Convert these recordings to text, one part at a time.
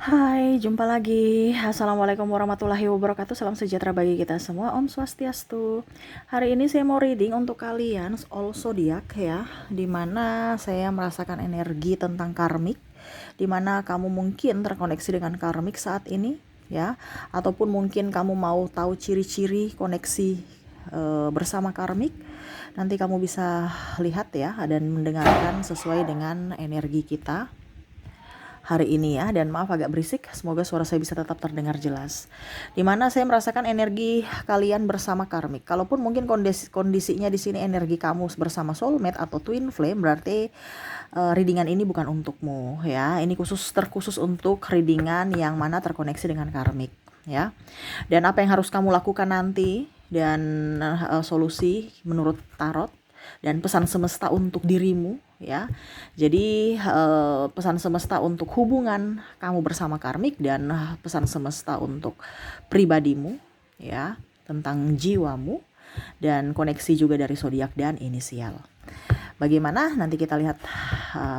Hai, jumpa lagi. Assalamualaikum warahmatullahi wabarakatuh. Salam sejahtera bagi kita semua. Om Swastiastu. Hari ini saya mau reading untuk kalian all zodiac ya, dimana saya merasakan energi tentang karmik, dimana kamu mungkin terkoneksi dengan karmik saat ini ya, ataupun mungkin kamu mau tahu ciri-ciri koneksi bersama karmik. Nanti kamu bisa lihat ya dan mendengarkan sesuai dengan energi kita hari ini ya, dan maaf agak berisik, semoga suara saya bisa tetap terdengar jelas. Dimana saya merasakan energi kalian bersama karmik. Kalaupun mungkin kondisinya di sini energi kamu bersama soulmate atau twin flame, berarti readingan ini bukan untukmu ya. Ini terkhusus untuk readingan yang mana terkoneksi dengan karmik ya. Dan apa yang harus kamu lakukan nanti dan solusi menurut tarot dan pesan semesta untuk dirimu ya. Jadi pesan semesta untuk hubungan kamu bersama karmik dan pesan semesta untuk pribadimu ya, tentang jiwamu, dan koneksi juga dari zodiak dan inisial. Bagaimana nanti kita lihat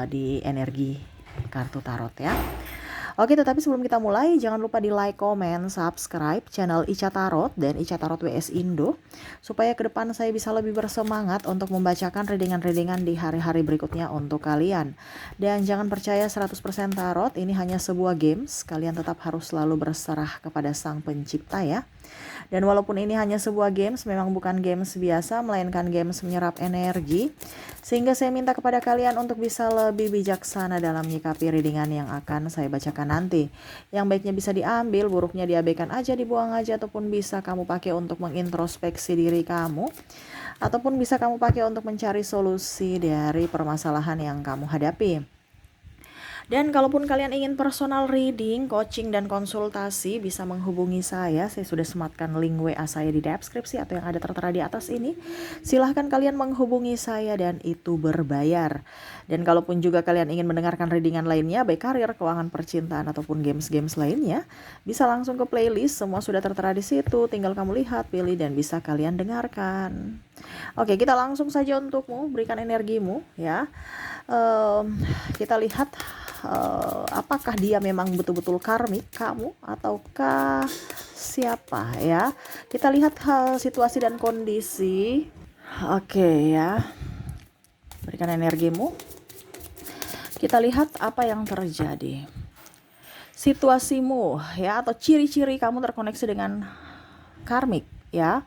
di energi kartu tarot ya. Oke, tetapi sebelum kita mulai, jangan lupa di like, comment, subscribe channel Ica Tarot dan Ica Tarot WS Indo, supaya ke depan saya bisa lebih bersemangat untuk membacakan readingan-readingan di hari-hari berikutnya untuk kalian. Dan jangan percaya 100% tarot, ini hanya sebuah games, kalian tetap harus selalu berserah kepada Sang Pencipta ya. Dan walaupun ini hanya sebuah games, memang bukan games biasa, melainkan games menyerap energi. Sehingga saya minta kepada kalian untuk bisa lebih bijaksana dalam menyikapi readingan yang akan saya bacakan nanti. Yang baiknya bisa diambil, buruknya diabaikan aja, dibuang aja, ataupun bisa kamu pakai untuk mengintrospeksi diri kamu. Ataupun bisa kamu pakai untuk mencari solusi dari permasalahan yang kamu hadapi. Dan kalaupun kalian ingin personal reading, coaching, dan konsultasi, bisa menghubungi saya. Saya sudah sematkan link WA saya di deskripsi atau yang ada tertera di atas ini. Silahkan kalian menghubungi saya dan itu berbayar. Dan kalaupun juga kalian ingin mendengarkan readingan lainnya, baik karir, keuangan, percintaan, ataupun games-games lainnya, bisa langsung ke playlist. Semua sudah tertera di situ. Tinggal kamu lihat, pilih, dan bisa kalian dengarkan. Oke, kita langsung saja untukmu, berikan energimu ya. Kita lihat apakah dia memang betul-betul karmik kamu ataukah siapa ya. Kita lihat situasi dan kondisi. Oke ya, berikan energimu. Kita lihat apa yang terjadi, situasimu ya, atau ciri-ciri kamu terkoneksi dengan karmik ya.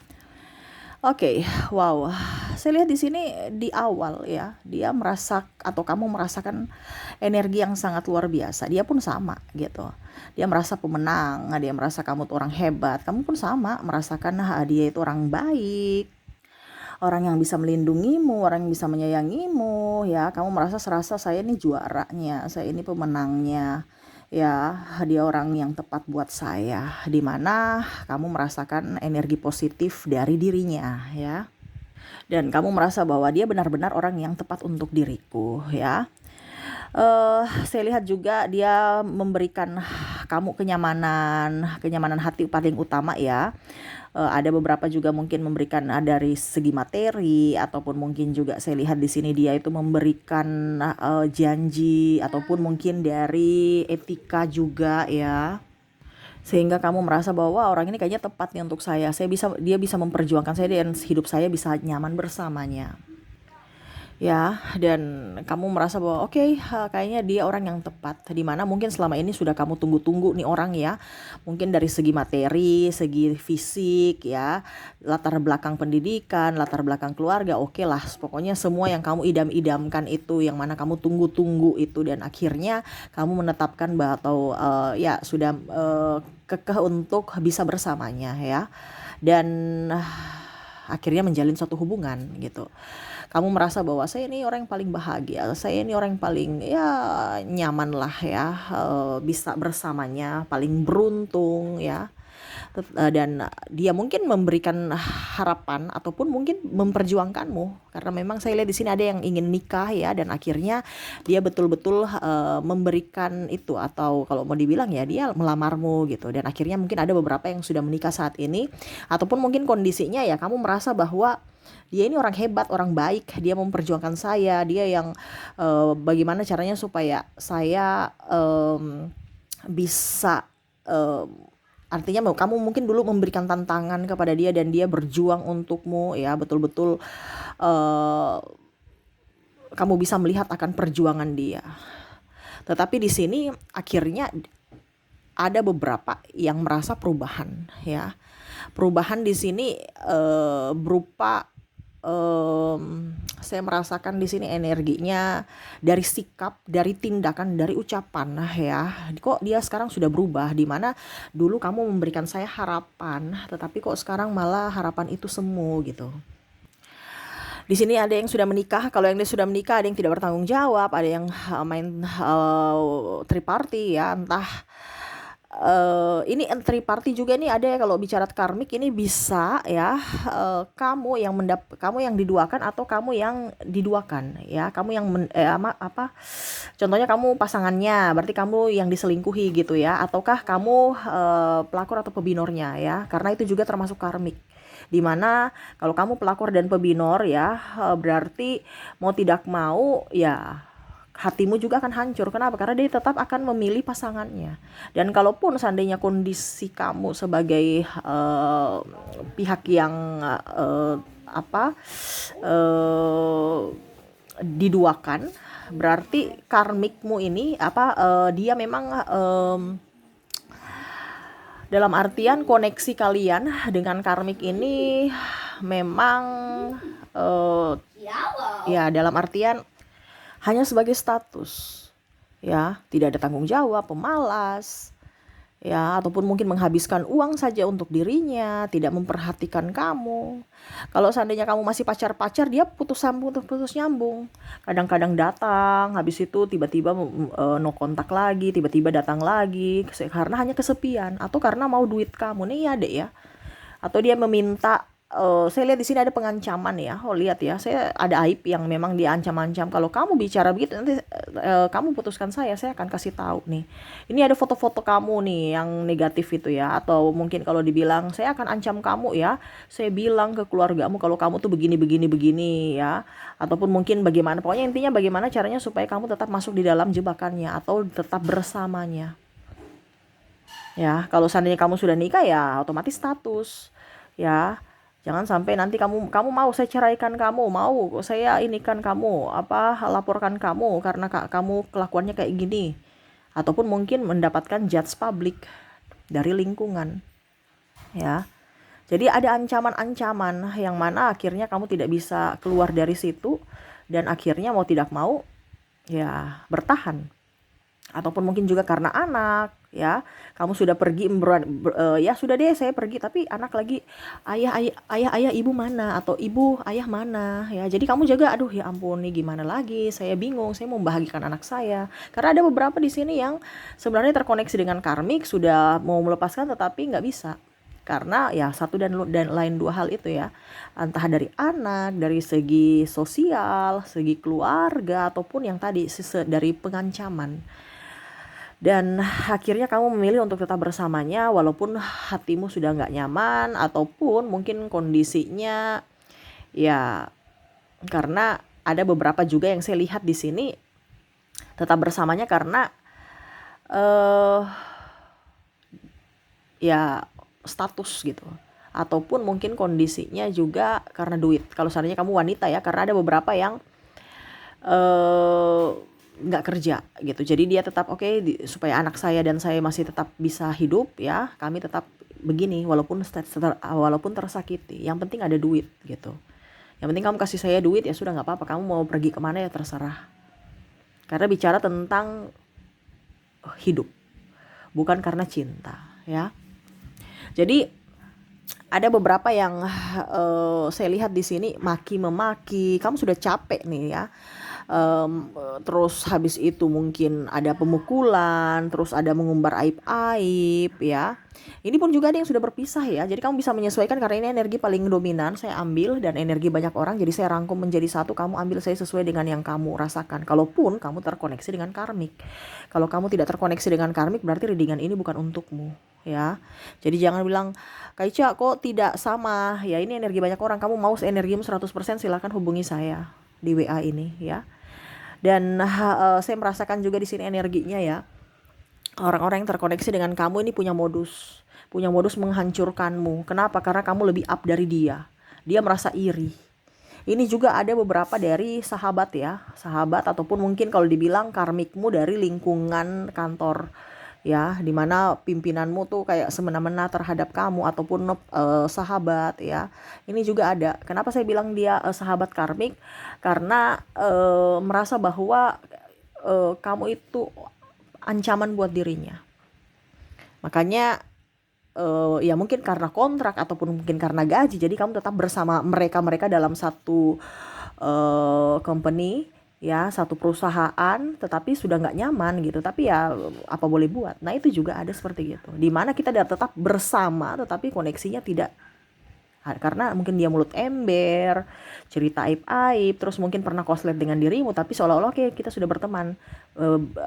Oke, wow. Saya lihat di sini di awal ya, dia merasa atau kamu merasakan energi yang sangat luar biasa. Dia pun sama gitu. Dia merasa pemenang, dia merasa kamu tuh orang hebat. Kamu pun sama merasakan dia itu orang baik, orang yang bisa melindungimu, orang yang bisa menyayangimu ya. Kamu serasa saya ini juaranya, saya ini pemenangnya. Ya, dia orang yang tepat buat saya, dimana kamu merasakan energi positif dari dirinya ya, dan kamu merasa bahwa dia benar-benar orang yang tepat untuk diriku ya. Saya lihat juga dia memberikan kamu kenyamanan hati paling utama ya. Ada beberapa juga mungkin memberikan dari segi materi, ataupun mungkin juga saya lihat di sini dia itu memberikan janji, ataupun mungkin dari etika juga ya. Sehingga kamu merasa bahwa orang ini kayaknya tepat nih untuk saya. Dia bisa memperjuangkan saya dan hidup saya bisa nyaman bersamanya. Ya, dan kamu merasa bahwa oke, kayaknya dia orang yang tepat, dimana mungkin selama ini sudah kamu tunggu-tunggu nih orang ya, mungkin dari segi materi, segi fisik ya, latar belakang pendidikan, latar belakang keluarga, oke lah, pokoknya semua yang kamu idam-idamkan itu, yang mana kamu tunggu-tunggu itu, dan akhirnya kamu menetapkan atau ya sudah kekeh untuk bisa bersamanya ya, dan akhirnya menjalin suatu hubungan gitu. Kamu merasa bahwa saya ini orang yang paling bahagia, saya ini orang yang paling ya nyaman lah ya, bisa bersamanya, paling beruntung ya. Dan dia mungkin memberikan harapan ataupun mungkin memperjuangkanmu, karena memang saya lihat di sini ada yang ingin nikah ya, dan akhirnya dia betul-betul memberikan itu, atau kalau mau dibilang ya dia melamarmu gitu, dan akhirnya mungkin ada beberapa yang sudah menikah saat ini, ataupun mungkin kondisinya ya kamu merasa bahwa dia ini orang hebat, orang baik, dia memperjuangkan saya, dia yang bagaimana caranya supaya saya bisa artinya kamu mungkin dulu memberikan tantangan kepada dia dan dia berjuang untukmu ya, betul-betul eh, kamu bisa melihat akan perjuangan dia. Tetapi di sini akhirnya ada beberapa yang merasa perubahan ya. Perubahan di sini berupa saya merasakan di sini energinya dari sikap, dari tindakan, dari ucapan. Nah ya, kok dia sekarang sudah berubah, di mana dulu kamu memberikan saya harapan, tetapi kok sekarang malah harapan itu semu gitu. Di sini ada yang sudah menikah. Kalau yang sudah menikah ada yang tidak bertanggung jawab, ada yang main triparty ya, entah ini entry party juga nih ada ya. Kalau bicara karmik ini bisa ya, kamu yang diduakan atau kamu yang diduakan ya, kamu yang contohnya kamu pasangannya, berarti kamu yang diselingkuhi gitu ya, ataukah kamu pelakor atau pebinornya ya, karena itu juga termasuk karmik. Dimana kalau kamu pelakor dan pebinor ya, berarti mau tidak mau ya hatimu juga akan hancur. Kenapa? Karena dia tetap akan memilih pasangannya. Dan kalaupun seandainya kondisi kamu sebagai pihak yang diduakan, berarti karmikmu ini dia memang dalam artian koneksi kalian dengan karmik ini memang ya dalam artian hanya sebagai status ya, tidak ada tanggung jawab, pemalas ya, ataupun mungkin menghabiskan uang saja untuk dirinya, tidak memperhatikan kamu. Kalau seandainya kamu masih pacar-pacar, dia putus nyambung, kadang-kadang datang, habis itu tiba-tiba no kontak lagi, tiba-tiba datang lagi karena hanya kesepian atau karena mau duit kamu nih ya dek ya, atau dia meminta. Saya lihat di sini ada pengancaman ya. Oh lihat ya, saya ada aib yang memang diancam-ancam. Kalau kamu bicara begitu nanti kamu putuskan saya akan kasih tahu nih. Ini ada foto-foto kamu nih yang negatif itu ya. Atau mungkin kalau dibilang saya akan ancam kamu ya. Saya bilang ke keluargamu kalau kamu tuh begini ya. Ataupun mungkin bagaimana. Pokoknya intinya bagaimana caranya supaya kamu tetap masuk di dalam jebakannya atau tetap bersamanya. Ya, kalau seandainya kamu sudah nikah ya otomatis status ya. Jangan sampai nanti kamu mau saya ceraikan kamu, mau saya inikan kamu, laporkan kamu karena kamu kelakuannya kayak gini. Ataupun mungkin mendapatkan judge publik dari lingkungan. Ya. Jadi ada ancaman-ancaman yang mana akhirnya kamu tidak bisa keluar dari situ dan akhirnya mau tidak mau ya bertahan. Ataupun mungkin juga karena anak ya, kamu sudah pergi ya sudah deh saya pergi, tapi anak lagi ayah ibu mana, atau ibu ayah mana ya, jadi kamu jaga, aduh ya ampun nih gimana lagi, saya bingung, saya mau membahagiakan anak saya. Karena ada beberapa di sini yang sebenarnya terkoneksi dengan karmik, sudah mau melepaskan tetapi nggak bisa karena ya satu dan lain dua hal itu ya, entah dari anak, dari segi sosial, segi keluarga, ataupun yang tadi dari pengancaman. Dan akhirnya kamu memilih untuk tetap bersamanya walaupun hatimu sudah nggak nyaman, ataupun mungkin kondisinya ya, karena ada beberapa juga yang saya lihat di sini tetap bersamanya karena ya status gitu, ataupun mungkin kondisinya juga karena duit. Kalau seandainya kamu wanita ya, karena ada beberapa yang nggak kerja gitu, jadi dia tetap supaya anak saya dan saya masih tetap bisa hidup ya, kami tetap begini walaupun tersakiti, yang penting ada duit gitu, yang penting kamu kasih saya duit ya sudah, nggak apa-apa, kamu mau pergi kemana ya terserah. Karena bicara tentang hidup, bukan karena cinta ya. Jadi ada beberapa yang saya lihat di sini maki-memaki, kamu sudah capek nih ya. Terus habis itu mungkin ada pemukulan, terus ada mengumbar aib-aib ya. Ini pun juga ada yang sudah berpisah ya. Jadi kamu bisa menyesuaikan karena ini energi paling dominan saya ambil dan energi banyak orang. Jadi saya rangkum menjadi satu, kamu ambil saya sesuai dengan yang kamu rasakan. Kalaupun kamu terkoneksi dengan karmik. Kalau kamu tidak terkoneksi dengan karmik berarti readingan ini bukan untukmu ya. Jadi jangan bilang Kak Ica kok tidak sama ya, ini energi banyak orang, kamu mau energimu 100% silakan hubungi saya di WA ini ya. Dan saya merasakan juga di sini energinya ya. Orang-orang yang terkoneksi dengan kamu ini punya modus menghancurkanmu. Kenapa? Karena kamu lebih up dari dia. Dia merasa iri. Ini juga ada beberapa dari sahabat ya, sahabat ataupun mungkin kalau dibilang karmikmu dari lingkungan kantor ya, dimana pimpinanmu tuh kayak semena-mena terhadap kamu ataupun sahabat ya. Ini juga ada. Kenapa saya bilang dia sahabat karmik? Karena merasa bahwa kamu itu ancaman buat dirinya. Makanya ya mungkin karena kontrak ataupun mungkin karena gaji, jadi kamu tetap bersama mereka dalam satu company ya, satu perusahaan, tetapi sudah nggak nyaman gitu. Tapi ya apa boleh buat. Nah itu juga ada seperti gitu, dimana kita tetap bersama tetapi koneksinya tidak, karena mungkin dia mulut ember, cerita aib-aib, terus mungkin pernah koslet dengan dirimu, tapi seolah-olah oke kita sudah berteman,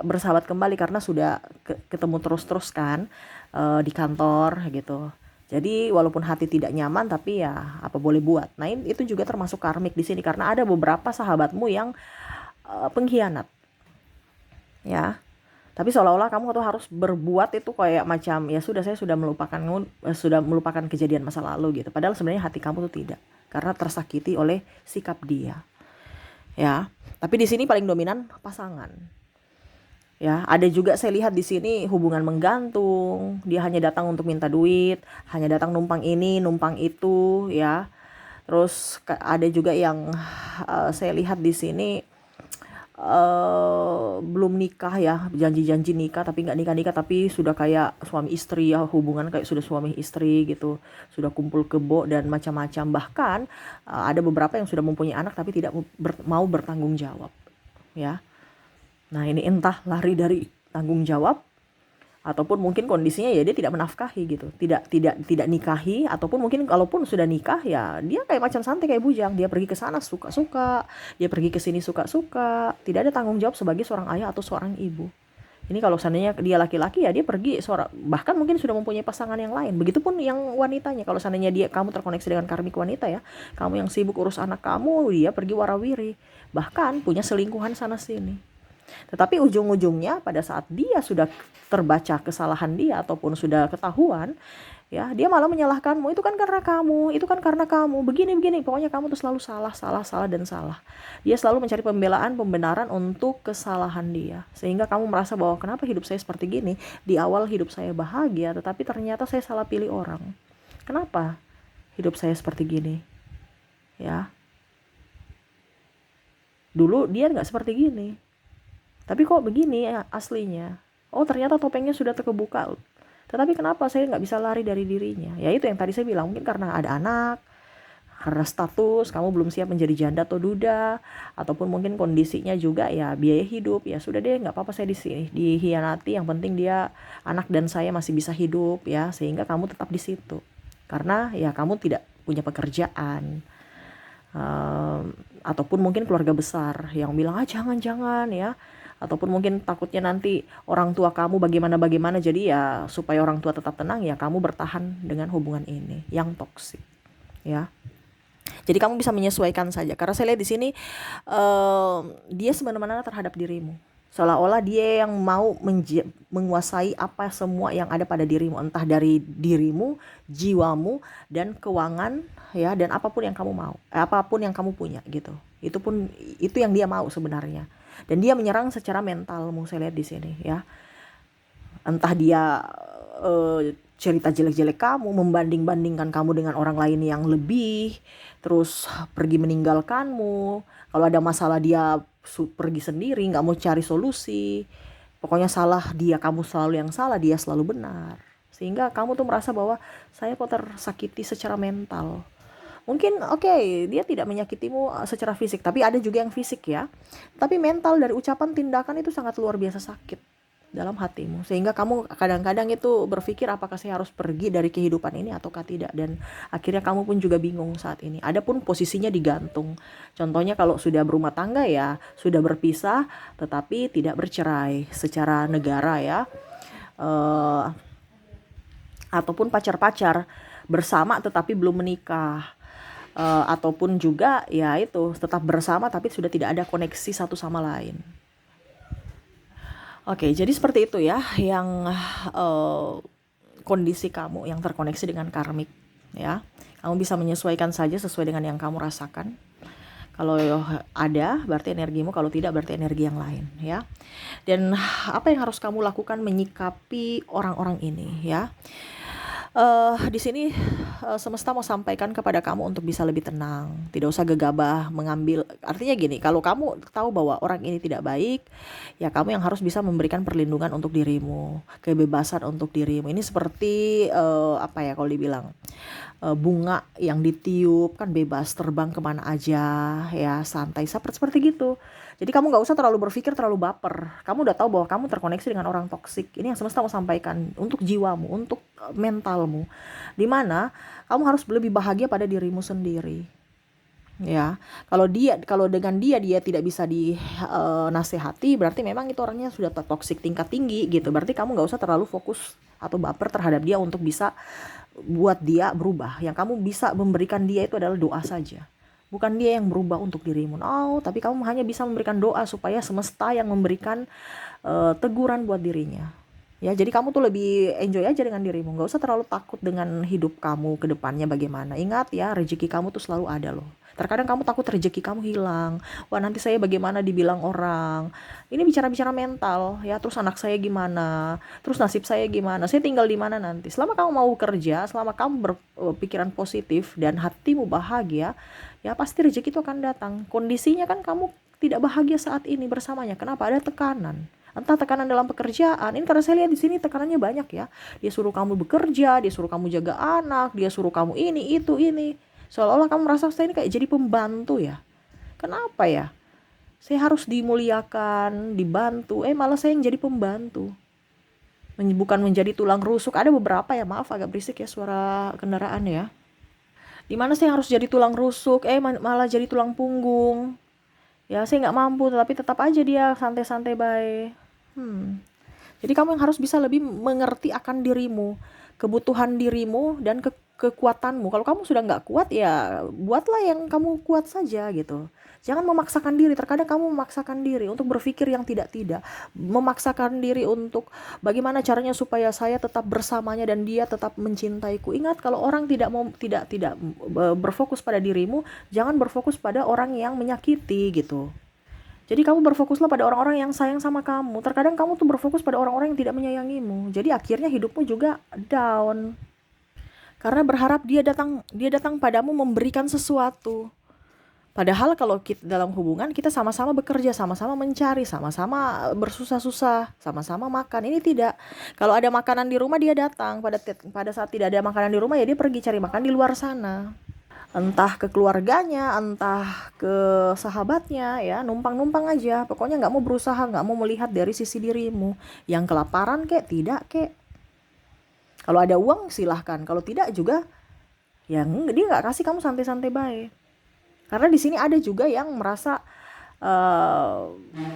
bersahabat kembali karena sudah ketemu terus-terus kan di kantor gitu. Jadi walaupun hati tidak nyaman tapi ya apa boleh buat. Nah itu juga termasuk karmik di sini karena ada beberapa sahabatmu yang pengkhianat ya. Tapi seolah-olah kamu tuh harus berbuat itu kayak macam ya sudah, saya sudah melupakan kejadian masa lalu gitu. Padahal sebenarnya hati kamu tuh tidak, karena tersakiti oleh sikap dia. Ya. Tapi di sini paling dominan pasangan. Ya, ada juga saya lihat di sini hubungan menggantung. Dia hanya datang untuk minta duit, hanya datang numpang ini, numpang itu ya. Terus ada juga yang saya lihat di sini belum nikah ya, janji-janji nikah tapi nggak nikah-nikah, tapi sudah kayak suami istri ya, hubungan kayak sudah suami istri gitu, sudah kumpul kebo dan macam-macam. Bahkan ada beberapa yang sudah mempunyai anak tapi tidak mau bertanggung jawab ya. Nah ini entah lari dari tanggung jawab ataupun mungkin kondisinya ya dia tidak menafkahi gitu, tidak nikahi, ataupun mungkin kalaupun sudah nikah ya dia kayak macam santai kayak bujang, dia pergi ke sana suka-suka, dia pergi ke sini suka-suka, tidak ada tanggung jawab sebagai seorang ayah atau seorang ibu. Ini kalau seandainya dia laki-laki ya dia pergi bahkan mungkin sudah mempunyai pasangan yang lain. Begitupun yang wanitanya, kalau seandainya kamu terkoneksi dengan karmik wanita ya, kamu yang sibuk urus anak kamu, dia pergi warawiri, bahkan punya selingkuhan sana sini. Tetapi ujung-ujungnya pada saat dia sudah terbaca kesalahan dia ataupun sudah ketahuan, ya dia malah menyalahkanmu, itu kan karena kamu, itu kan karena kamu, begini-begini, pokoknya kamu tuh selalu salah, salah, salah, dan salah. Dia selalu mencari pembenaran untuk kesalahan dia, sehingga kamu merasa bahwa kenapa hidup saya seperti gini, di awal hidup saya bahagia, tetapi ternyata saya salah pilih orang. Kenapa hidup saya seperti gini? Ya, dulu dia nggak seperti gini. Tapi kok begini ya aslinya? Oh ternyata topengnya sudah terkebuka. Tetapi kenapa saya nggak bisa lari dari dirinya? Ya itu yang tadi saya bilang, mungkin karena ada anak, karena status, kamu belum siap menjadi janda atau duda, ataupun mungkin kondisinya juga ya biaya hidup. Ya sudah deh, nggak apa-apa saya di sini dihianati, yang penting dia anak dan saya masih bisa hidup ya, sehingga kamu tetap di situ. Karena ya kamu tidak punya pekerjaan. Ataupun mungkin keluarga besar yang bilang jangan ya, ataupun mungkin takutnya nanti orang tua kamu bagaimana, jadi ya supaya orang tua tetap tenang ya kamu bertahan dengan hubungan ini yang toksik ya. Jadi kamu bisa menyesuaikan saja, karena saya lihat di sini dia semena-mena terhadap dirimu, seolah-olah dia yang mau menguasai apa semua yang ada pada dirimu, entah dari dirimu, jiwamu, dan keuangan ya, dan apapun yang kamu mau, apapun yang kamu punya gitu. Itu yang dia mau sebenarnya. Dan dia menyerang secara mentalmu, saya lihat di sini ya. Entah dia cerita jelek-jelek kamu, membanding-bandingkan kamu dengan orang lain yang lebih, terus pergi meninggalkanmu. Kalau ada masalah dia pergi sendiri, nggak mau cari solusi. Pokoknya salah dia, kamu selalu yang salah, dia selalu benar. Sehingga kamu tuh merasa bahwa saya kok tersakiti secara mental. Mungkin dia tidak menyakitimu secara fisik, tapi ada juga yang fisik ya. Tapi mental dari ucapan tindakan itu sangat luar biasa sakit dalam hatimu, sehingga kamu kadang-kadang itu berpikir apakah saya harus pergi dari kehidupan ini ataukah tidak, dan akhirnya kamu pun juga bingung saat ini. Adapun posisinya digantung. Contohnya kalau sudah berumah tangga ya sudah berpisah tetapi tidak bercerai secara negara ya, ataupun pacar-pacar bersama tetapi belum menikah. Ataupun juga ya itu tetap bersama tapi sudah tidak ada koneksi satu sama lain. Oke, jadi seperti itu ya yang eh, kondisi kamu yang terkoneksi dengan karmik ya. Kamu bisa menyesuaikan saja sesuai dengan yang kamu rasakan. Kalau ada berarti energimu, kalau tidak berarti energi yang lain ya. Dan apa yang harus kamu lakukan menyikapi orang-orang ini ya? Di sini semesta mau sampaikan kepada kamu untuk bisa lebih tenang, tidak usah gegabah mengambil. Artinya gini, kalau kamu tahu bahwa orang ini tidak baik, ya kamu yang harus bisa memberikan perlindungan untuk dirimu, kebebasan untuk dirimu. Ini seperti apa ya kalau dibilang bunga yang ditiup kan bebas terbang kemana aja ya, santai seperti gitu. Jadi kamu nggak usah terlalu berpikir terlalu baper. Kamu udah tahu bahwa kamu terkoneksi dengan orang toksik. Ini yang semesta mau sampaikan untuk jiwamu, untuk mentalmu. Dimana kamu harus lebih bahagia pada dirimu sendiri. Ya, kalau dengan dia tidak bisa dinasehati, berarti memang itu orangnya sudah toksik tingkat tinggi gitu. Berarti kamu nggak usah terlalu fokus atau baper terhadap dia untuk bisa buat dia berubah. Yang kamu bisa memberikan dia itu adalah doa saja. Bukan dia yang berubah untuk dirimu. No, tapi kamu hanya bisa memberikan doa supaya semesta yang memberikan teguran buat dirinya. Ya, jadi kamu tuh lebih enjoy aja dengan dirimu. Nggak usah terlalu takut dengan hidup kamu ke depannya bagaimana. Ingat ya, rezeki kamu tuh selalu ada loh. Terkadang kamu takut rezeki kamu hilang. Wah, nanti saya bagaimana dibilang orang. Ini bicara-bicara mental ya. Terus anak saya gimana? Terus nasib saya gimana? Saya tinggal di mana nanti? Selama kamu mau kerja, selama kamu berpikiran positif dan hatimu bahagia, ya pasti rezeki itu akan datang. Kondisinya kan kamu tidak bahagia saat ini bersamanya. Kenapa? Ada tekanan. Entah tekanan dalam pekerjaan. Ini karena saya lihat di sini tekanannya banyak ya. Dia suruh kamu bekerja, dia suruh kamu jaga anak, dia suruh kamu ini, itu, ini. Seolah-olah kamu merasa saya ini kayak jadi pembantu ya. Kenapa ya? Saya harus dimuliakan, dibantu. Malah saya yang jadi pembantu. Bukan menjadi tulang rusuk. Ada beberapa ya, maaf agak berisik ya suara kendaraan ya. Dimana saya harus jadi tulang rusuk, malah jadi tulang punggung. Ya saya nggak mampu, tapi tetap aja dia santai-santai baik. Jadi kamu yang harus bisa lebih mengerti akan dirimu, kebutuhan dirimu dan kekuatanmu. Kalau kamu sudah nggak kuat ya buatlah yang kamu kuat saja gitu. Jangan memaksakan diri. Terkadang kamu memaksakan diri untuk berpikir yang tidak-tidak. Memaksakan diri untuk bagaimana caranya supaya saya tetap bersamanya dan dia tetap mencintaiku. Ingat, kalau orang tidak berfokus pada dirimu, jangan berfokus pada orang yang menyakiti gitu. Jadi kamu berfokuslah pada orang-orang yang sayang sama kamu. Terkadang kamu tuh berfokus pada orang-orang yang tidak menyayangimu. Jadi akhirnya hidupmu juga down. Karena berharap dia datang padamu memberikan sesuatu. Padahal kalau kita dalam hubungan kita sama-sama bekerja, sama-sama mencari, sama-sama bersusah-susah, sama-sama makan. Ini tidak. Kalau ada makanan di rumah dia datang. Pada saat tidak ada makanan di rumah ya dia pergi cari makan di luar sana. Entah ke keluarganya, entah ke sahabatnya ya, numpang-numpang aja. Pokoknya nggak mau berusaha, nggak mau melihat dari sisi dirimu. Yang kelaparan kek, tidak kek. Kalau ada uang silahkan, kalau tidak juga ya dia nggak kasih, kamu santai-santai baik. Karena di sini ada juga yang merasa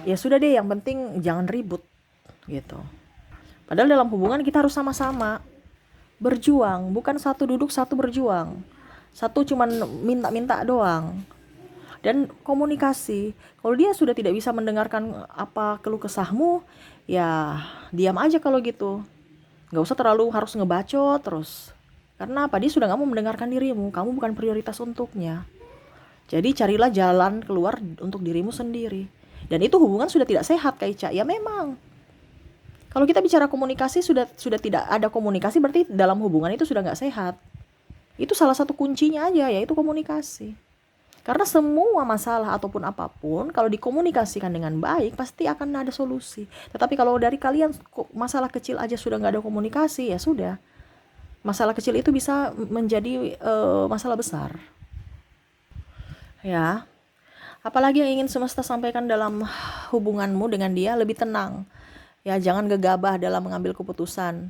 ya sudah deh, yang penting jangan ribut gitu. Padahal dalam hubungan kita harus sama-sama berjuang, bukan satu duduk satu berjuang. Satu cuman minta-minta doang. Dan komunikasi. Kalau dia sudah tidak bisa mendengarkan apa keluh kesahmu, ya diam aja kalau gitu. Nggak usah terlalu harus ngebacot terus. Karena apa? Dia sudah nggak mau mendengarkan dirimu. Kamu bukan prioritas untuknya. Jadi carilah jalan keluar untuk dirimu sendiri. Dan itu hubungan sudah tidak sehat, Kak Ica. Ya memang. Kalau kita bicara komunikasi sudah tidak ada komunikasi, berarti dalam hubungan itu sudah nggak sehat. Itu salah satu kuncinya aja, yaitu komunikasi. Karena semua masalah ataupun apapun kalau dikomunikasikan dengan baik pasti akan ada solusi. Tetapi kalau dari kalian masalah kecil aja sudah nggak ada komunikasi, ya sudah. Masalah kecil itu bisa menjadi masalah besar. Ya, apalagi yang ingin semesta sampaikan dalam hubunganmu dengan dia, lebih tenang. Ya, jangan gegabah dalam mengambil keputusan.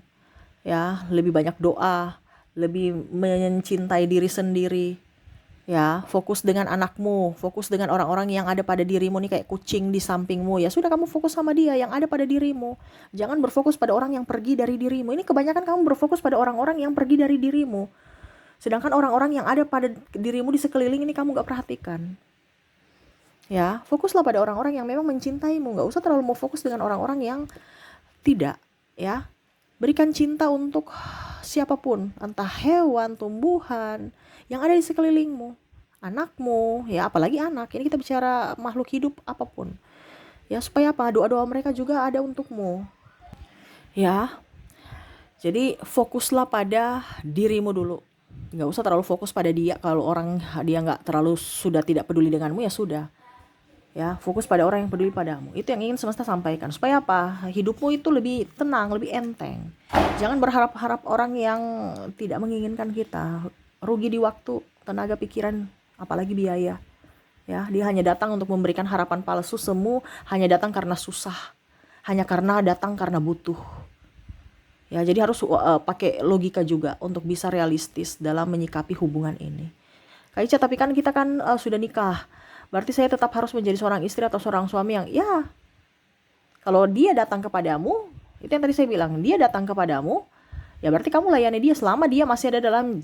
Ya, lebih banyak doa, lebih mencintai diri sendiri. Ya, fokus dengan anakmu, fokus dengan orang-orang yang ada pada dirimu nih, kayak kucing di sampingmu. Ya sudah, kamu fokus sama dia yang ada pada dirimu. Jangan berfokus pada orang yang pergi dari dirimu. Ini kebanyakan kamu berfokus pada orang-orang yang pergi dari dirimu. Sedangkan orang-orang yang ada pada dirimu di sekeliling ini kamu gak perhatikan. Ya, fokuslah pada orang-orang yang memang mencintaimu. Nggak usah terlalu mau fokus dengan orang-orang yang tidak. Ya, berikan cinta untuk siapapun, entah hewan, tumbuhan yang ada di sekelilingmu, anakmu, ya apalagi anak. Ini kita bicara makhluk hidup apapun. Ya, supaya apa? Doa-doa mereka juga ada untukmu. Ya, jadi fokuslah pada dirimu dulu. Nggak usah terlalu fokus pada dia. Kalau orang dia nggak terlalu sudah tidak peduli denganmu, ya sudah. Ya, fokus pada orang yang peduli padamu. Itu yang ingin semesta sampaikan. Supaya apa? Hidupmu itu lebih tenang, lebih enteng. Jangan berharap-harap orang yang tidak menginginkan kita. Rugi di waktu, tenaga, pikiran, apalagi biaya. Ya, dia hanya datang untuk memberikan harapan palsu, semu hanya datang karena susah. Hanya karena datang karena butuh. Ya, jadi harus pakai logika juga untuk bisa realistis dalam menyikapi hubungan ini. Kak Ica, tapi kan kita kan sudah nikah. Berarti saya tetap harus menjadi seorang istri atau seorang suami yang, ya, kalau dia datang kepadamu, itu yang tadi saya bilang, dia datang kepadamu, ya berarti kamu layani dia selama dia masih ada dalam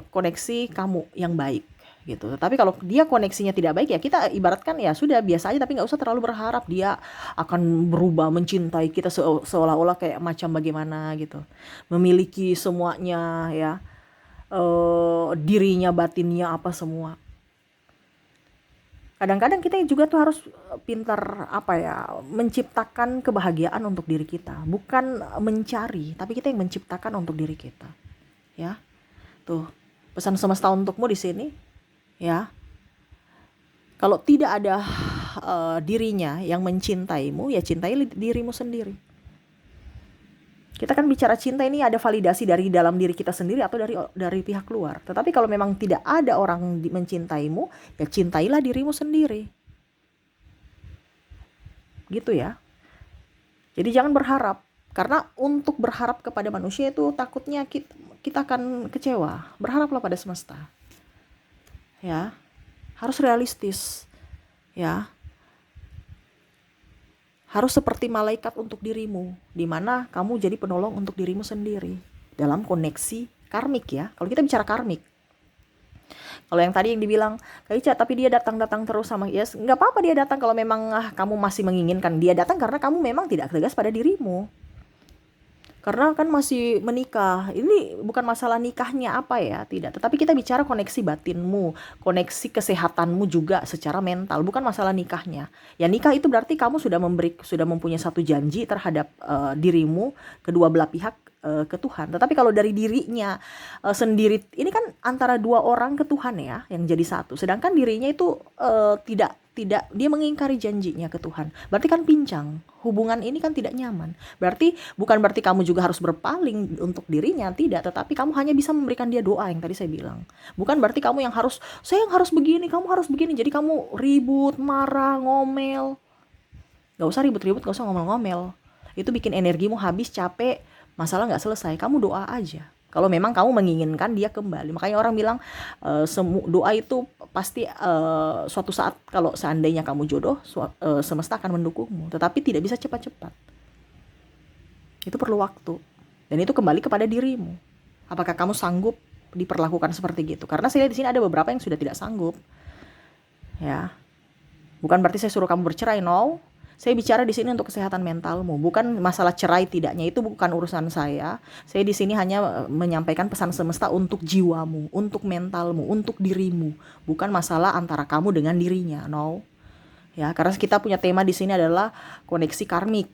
koneksi kamu yang baik gitu. Tapi kalau dia koneksinya tidak baik, ya kita ibaratkan ya sudah biasa aja, tapi nggak usah terlalu berharap dia akan berubah mencintai kita seolah-olah kayak macam bagaimana gitu, memiliki semuanya ya, dirinya, batinnya, apa semua. Kadang-kadang kita juga tuh harus pintar apa ya, menciptakan kebahagiaan untuk diri kita, bukan mencari, tapi kita yang menciptakan untuk diri kita. Ya, tuh pesan semesta untukmu di sini. Ya, kalau tidak ada dirinya yang mencintaimu, ya cintai dirimu sendiri. Kita kan bicara cinta ini ada validasi dari dalam diri kita sendiri atau dari pihak luar. Tetapi kalau memang tidak ada orang mencintaimu, ya cintailah dirimu sendiri. Gitu ya. Jadi jangan berharap, karena untuk berharap kepada manusia itu takutnya kita akan kecewa. Berharaplah pada semesta. Ya, harus realistis. Ya, harus seperti malaikat untuk dirimu, di mana kamu jadi penolong untuk dirimu sendiri dalam koneksi karmik ya. Kalau kita bicara karmik, kalau yang tadi yang dibilang Kak Ica, tapi dia datang terus sama, ya nggak apa-apa dia datang kalau memang kamu masih menginginkan dia datang, karena kamu memang tidak tegas pada dirimu. Karena kan masih menikah, ini bukan masalah nikahnya apa ya, tidak. Tetapi kita bicara koneksi batinmu, koneksi kesehatanmu juga secara mental, bukan masalah nikahnya. Ya nikah itu berarti kamu sudah mempunyai satu janji terhadap dirimu, kedua belah pihak ke Tuhan. Tetapi kalau dari dirinya sendiri, ini kan antara dua orang ke Tuhan ya, yang jadi satu. Sedangkan dirinya itu tidak dia mengingkari janjinya ke Tuhan. Berarti kan pincang. Hubungan ini kan tidak nyaman. Bukan berarti kamu juga harus berpaling untuk dirinya, tidak, tetapi kamu hanya bisa memberikan dia doa yang tadi saya bilang. Bukan berarti kamu yang harus, saya yang harus begini, kamu harus begini. Jadi kamu ribut, marah, ngomel. Gak usah ribut-ribut, gak usah ngomel-ngomel. Itu bikin energimu habis, capek, masalah gak selesai. Kamu doa aja. Kalau memang kamu menginginkan dia kembali. Makanya orang bilang doa itu pasti suatu saat kalau seandainya kamu jodoh, semesta akan mendukungmu. Tetapi tidak bisa cepat-cepat. Itu perlu waktu. Dan itu kembali kepada dirimu. Apakah kamu sanggup diperlakukan seperti gitu? Karena saya lihat di sini ada beberapa yang sudah tidak sanggup. Ya. Bukan berarti saya suruh kamu bercerai, no. Saya bicara di sini untuk kesehatan mentalmu, bukan masalah cerai tidaknya, itu bukan urusan saya. Saya di sini hanya menyampaikan pesan semesta untuk jiwamu, untuk mentalmu, untuk dirimu, bukan masalah antara kamu dengan dirinya, no. Ya, karena kita punya tema di sini adalah koneksi karmik.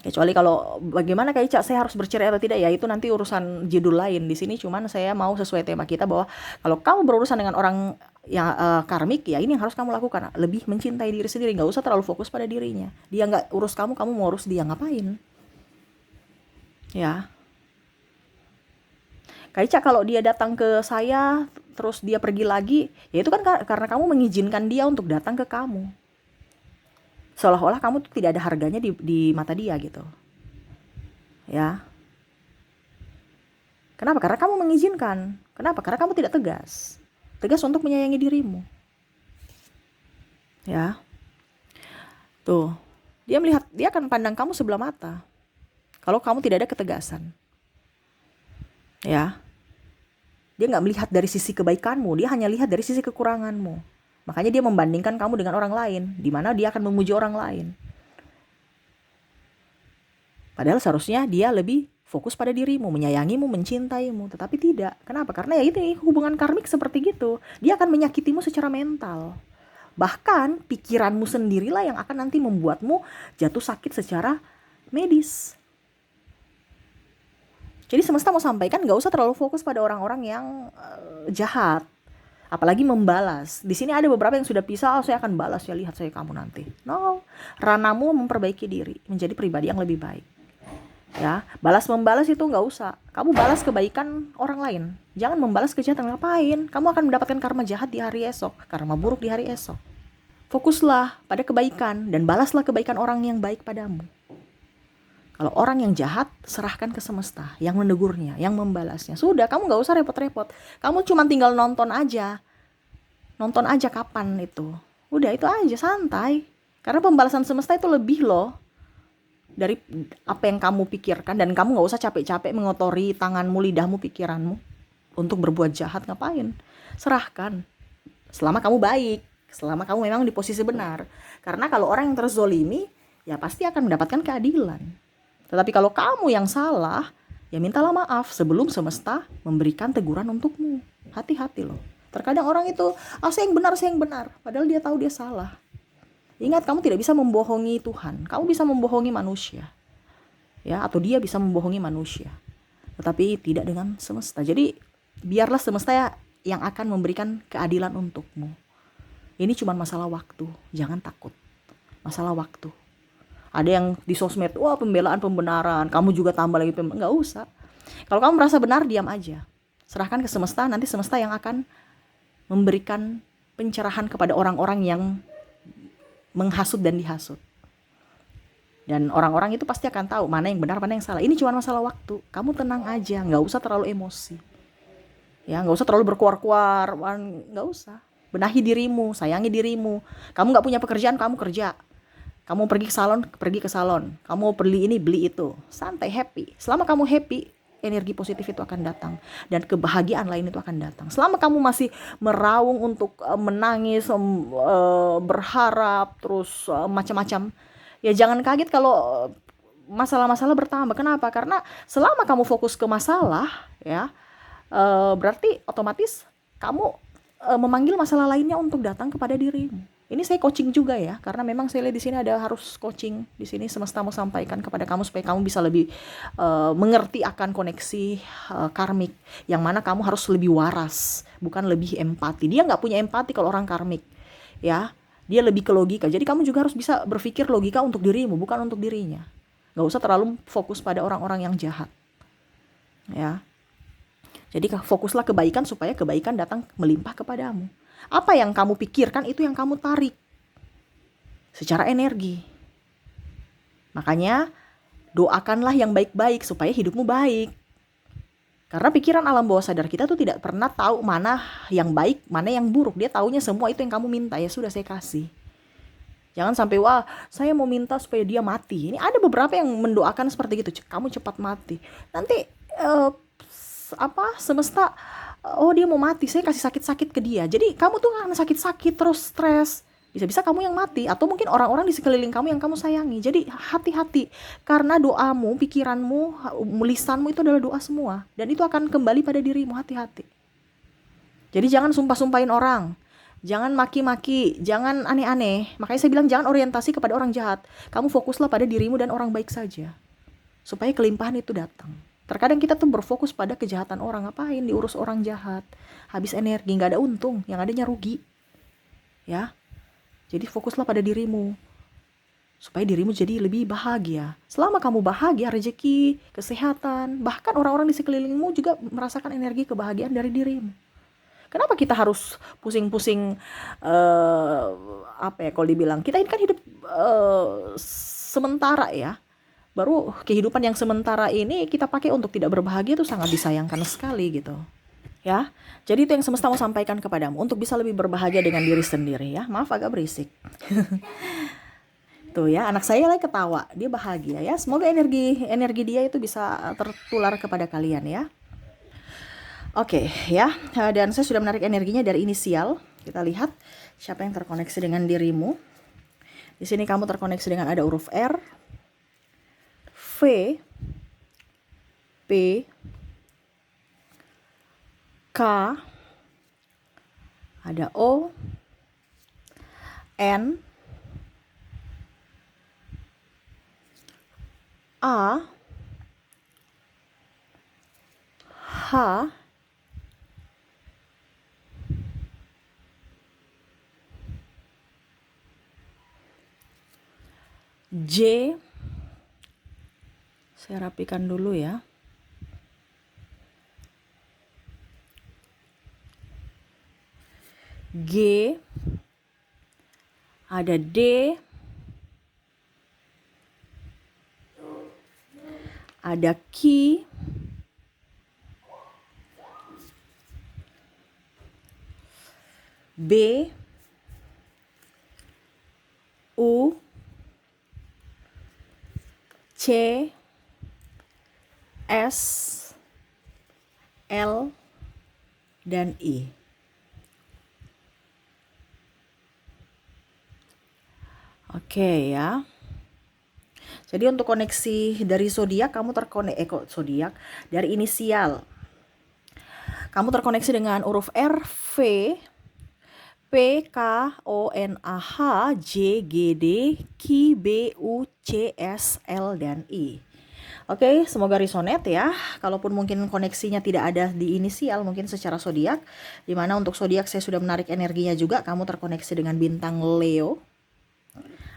Kecuali kalau bagaimana Kak Ica saya harus bercerai atau tidak, ya itu nanti urusan judul lain. Di sini cuman saya mau sesuai tema kita bahwa kalau kamu berurusan dengan orang yang karmik, ya ini yang harus kamu lakukan, lebih mencintai diri sendiri, nggak usah terlalu fokus pada dirinya. Dia nggak urus kamu mau urus dia, ngapain? Ya, Kak Ica kalau dia datang ke saya terus dia pergi lagi, ya itu kan karena kamu mengizinkan dia untuk datang ke kamu. Seolah-olah kamu tuh tidak ada harganya di mata dia gitu. Ya. Kenapa? Karena kamu mengizinkan. Kenapa? Karena kamu tidak tegas. Tegas untuk menyayangi dirimu. Ya. Tuh. Dia akan pandang kamu sebelah mata. Kalau kamu tidak ada ketegasan. Ya. Dia nggak melihat dari sisi kebaikanmu, dia hanya lihat dari sisi kekuranganmu. Makanya dia membandingkan kamu dengan orang lain, di mana dia akan memuji orang lain. Padahal seharusnya dia lebih fokus pada dirimu, menyayangimu, mencintaimu. Tetapi tidak. Kenapa? Karena ya ini hubungan karmik seperti gitu. Dia akan menyakitimu secara mental. Bahkan pikiranmu sendirilah yang akan nanti membuatmu jatuh sakit secara medis. Jadi semesta mau sampaikan gak usah terlalu fokus pada orang-orang yang jahat. Apalagi membalas. Di sini ada beberapa yang sudah pisah, saya akan balas ya, lihat saya kamu nanti. No, ranamu memperbaiki diri, menjadi pribadi yang lebih baik. Ya, balas membalas itu nggak usah. Kamu balas kebaikan orang lain. Jangan membalas kejahatan. Ngapain? Kamu akan mendapatkan karma jahat di hari esok, karma buruk di hari esok. Fokuslah pada kebaikan dan balaslah kebaikan orang yang baik padamu. Kalau orang yang jahat, serahkan ke semesta, yang menegurnya, yang membalasnya. Sudah, kamu gak usah repot-repot. Kamu cuma tinggal nonton aja. Nonton aja kapan itu. Udah, itu aja, santai. Karena pembalasan semesta itu lebih loh dari apa yang kamu pikirkan. Dan kamu gak usah capek-capek mengotori tanganmu, lidahmu, pikiranmu untuk berbuat jahat. Ngapain? Serahkan. Selama kamu baik. Selama kamu memang di posisi benar. Karena kalau orang yang terzolimi, ya pasti akan mendapatkan keadilan. Tetapi kalau kamu yang salah, ya mintalah maaf sebelum semesta memberikan teguran untukmu. Hati-hati loh. Terkadang orang itu, saya yang benar. Padahal dia tahu dia salah. Ingat, kamu tidak bisa membohongi Tuhan. Kamu bisa membohongi manusia. Ya, atau dia bisa membohongi manusia. Tetapi tidak dengan semesta. Jadi, biarlah semesta yang akan memberikan keadilan untukmu. Ini cuma masalah waktu. Jangan takut. Masalah waktu. Ada yang di sosmed, wah pembelaan pembenaran, kamu juga tambah lagi nggak usah. Kalau kamu merasa benar, diam aja. Serahkan ke semesta, nanti semesta yang akan memberikan pencerahan kepada orang-orang yang menghasut dan dihasut. Dan orang-orang itu pasti akan tahu mana yang benar, mana yang salah. Ini cuma masalah waktu. Kamu tenang aja, nggak usah terlalu emosi. Ya, nggak usah terlalu berkuar-kuar, nggak usah. Benahi dirimu, sayangi dirimu. Kamu nggak punya pekerjaan, kamu kerja. Kamu pergi ke salon. Kamu beli ini, beli itu. Santai, happy. Selama kamu happy, energi positif itu akan datang. Dan kebahagiaan lain itu akan datang. Selama kamu masih meraung untuk menangis, berharap, terus macam-macam. Ya jangan kaget kalau masalah-masalah bertambah. Kenapa? Karena selama kamu fokus ke masalah, ya berarti otomatis kamu memanggil masalah lainnya untuk datang kepada dirimu. Ini saya coaching juga ya, karena memang saya lihat di sini ada harus coaching di sini. Semesta mau sampaikan kepada kamu supaya kamu bisa lebih mengerti akan koneksi karmik, yang mana kamu harus lebih waras, bukan lebih empati. Dia nggak punya empati kalau orang karmik, ya. Dia lebih ke logika. Jadi kamu juga harus bisa berpikir logika untuk dirimu, bukan untuk dirinya. Nggak usah terlalu fokus pada orang-orang yang jahat, ya. Jadi fokuslah kebaikan supaya kebaikan datang melimpah kepadamu. Apa yang kamu pikirkan itu yang kamu tarik secara energi. Makanya doakanlah yang baik-baik supaya hidupmu baik. Karena pikiran alam bawah sadar kita tuh tidak pernah tahu mana yang baik, mana yang buruk. Dia taunya semua itu yang kamu minta, ya sudah saya kasih. Jangan sampai, wah saya mau minta supaya dia mati. Ini ada beberapa yang mendoakan seperti gitu, kamu cepat mati. Nanti semesta, oh dia mau mati, saya kasih sakit-sakit ke dia. Jadi kamu tuh akan sakit-sakit terus stres. Bisa-bisa kamu yang mati, atau mungkin orang-orang di sekeliling kamu yang kamu sayangi. Jadi hati-hati, karena doamu, pikiranmu, lisanmu itu adalah doa semua. Dan itu akan kembali pada dirimu, hati-hati. Jadi jangan sumpah-sumpahin orang, jangan maki-maki, jangan aneh-aneh. Makanya saya bilang jangan orientasi kepada orang jahat. Kamu fokuslah pada dirimu dan orang baik saja, supaya kelimpahan itu datang. Terkadang kita tuh berfokus pada kejahatan orang. Ngapain diurus orang jahat? Habis energi, gak ada untung, yang adanya rugi. Ya, jadi fokuslah pada dirimu, supaya dirimu jadi lebih bahagia. Selama kamu bahagia, rezeki, kesehatan, bahkan orang-orang di sekelilingmu juga merasakan energi kebahagiaan dari dirimu. Kenapa kita harus pusing-pusing, kalau dibilang, kita ini kan hidup sementara ya. Baru kehidupan yang sementara ini kita pakai untuk tidak berbahagia, itu sangat disayangkan sekali gitu. Ya, jadi itu yang semesta mau sampaikan kepadamu untuk bisa lebih berbahagia dengan diri sendiri ya. Maaf agak berisik. Tuh ya, anak saya lagi ketawa, dia bahagia ya. Semoga energi dia itu bisa tertular kepada kalian ya. Oke ya, dan saya sudah menarik energinya dari inisial. Kita lihat, Siapa yang terkoneksi dengan dirimu? Di sini kamu terkoneksi dengan ada huruf R, V, P, K, ada O, N, A, H, J, saya rapikan dulu ya. G, ada D, ada Q, B, U, C, S, L, dan I. Oke ya. Jadi untuk koneksi dari zodiak kamu zodiak dari inisial. Kamu terkoneksi dengan huruf R, V, P, K, O, N, A, H, J, G, D, Q, B, U, C, S, L, dan I. Oke, semoga resonate ya. Kalaupun mungkin koneksinya tidak ada di inisial, mungkin secara zodiak. Dimana untuk zodiak saya sudah menarik energinya juga. Kamu terkoneksi dengan bintang Leo.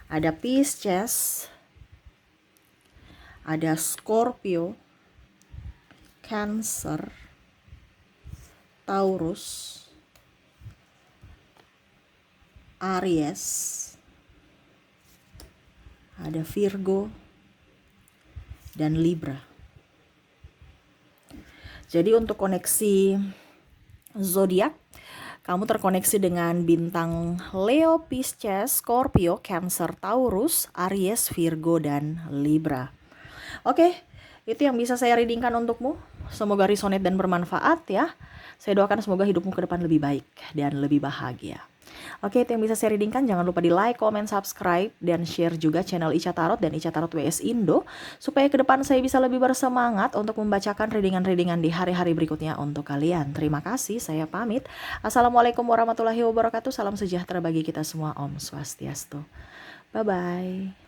Ada Pisces, ada Scorpio, Cancer, Taurus, Aries, ada Virgo, dan Libra. Jadi untuk koneksi zodiak, kamu terkoneksi dengan bintang Leo, Pisces, Scorpio, Cancer, Taurus, Aries, Virgo, dan Libra. Oke, itu yang bisa saya readingkan untukmu. Semoga resonate dan bermanfaat ya. Saya doakan semoga hidupmu ke depan lebih baik dan lebih bahagia. Oke, itu yang bisa saya readingkan. Jangan lupa di like, comment, subscribe, dan share juga channel Ica Tarot dan Ica Tarot WS Indo. Supaya ke depan saya bisa lebih bersemangat untuk membacakan readingan-readingan di hari-hari berikutnya untuk kalian. Terima kasih, saya pamit. Assalamualaikum warahmatullahi wabarakatuh. Salam sejahtera bagi kita semua. Om Swastiastu. Bye-bye.